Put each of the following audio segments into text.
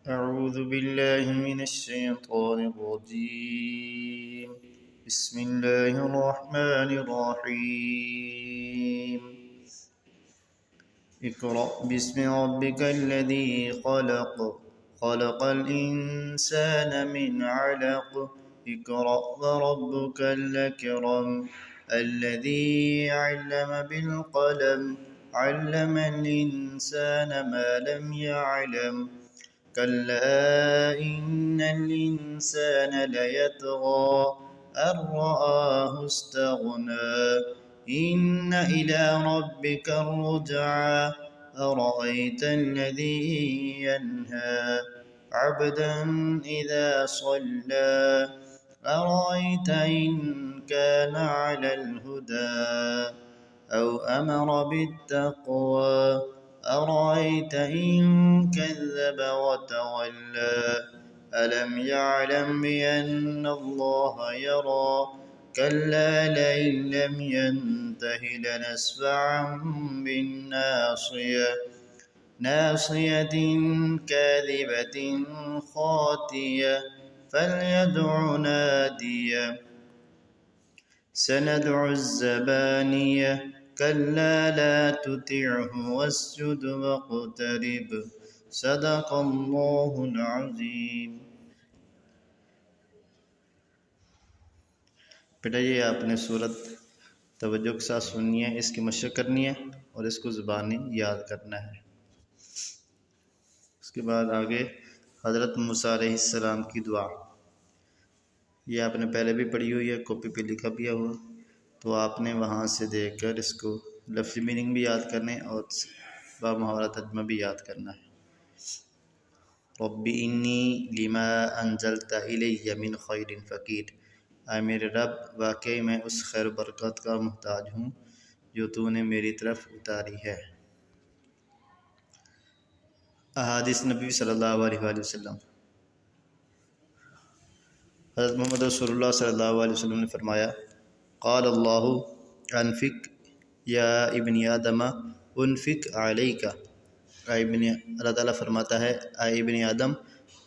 أعوذ بالله من الشيطان الرجيم. بسم الله الرحمن الرحيم. اقرأ باسم ربك الذي خلق، خلق الإنسان من علق. اقرأ وربك الأكرم الذي علم بالقلم، علم الإنسان ما لم يعلم. كلا إن الإنسان ليطغى أن رآه استغنى. إن إلى ربك الرجعى. أرأيت الذي ينهى عبدا إذا صلى. أرأيت إن كان على الهدى أو أمر بالتقوى. أرأيت إن كذب وتولى. ألم يعلم بأن الله يرى. كلا لئن لم ينته لنسفعا بالناصية، ناصية كاذبة خاطية فليدع ناديه. سندع الزبانية. كلا لا تطعه واسجد واقترب. صدق الله العظيم। बेटा ये आपने सूरत तवज्जो के साथ सुननी है, इसकी मशक करनी है और इसको ज़ुबानी याद करना है। उसके बाद आगे हज़रत मूसा अलैहिस्सलाम की दुआ, ये आपने पहले भी पढ़ी हुई है, कॉपी पे लिखा भी हुआ, तो आपने वहाँ से देखकर इसको लफ्ज़ी मीनिंग भी याद करने और बामुहावरा तर्जुमा भी याद करना है। रब्बी इन्नी लिमा अंज़लता इलैया मिन खैरिन फ़कीर। आए मेरे रब, वाकई मैं उस खैर बरकत का मुहताज हूँ जो तूने मेरी तरफ उतारी है। अहादीस नबी सल्लल्लाहु अलैहि वसल्लम। हज़रत मोहम्मद रसूलुल्लाह सल्लल्लाहु अलैहि वसल्लम ने फरमाया, क़ाल अल्लाहु अनफ़िक या इब्न आदम उनफ़िक अलैका। अल्लाह ताला फरमाता है, आए इब्न आदम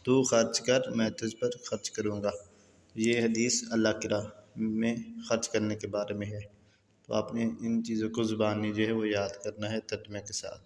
तू खर्च कर, मैं तुझ पर खर्च करूँगा। ये हदीस अल्लाह की राह में ख़र्च करने के बारे में है। तो आपने इन चीज़ों को ज़ुबानी जो है वो याद करना है तर्जुमे के साथ।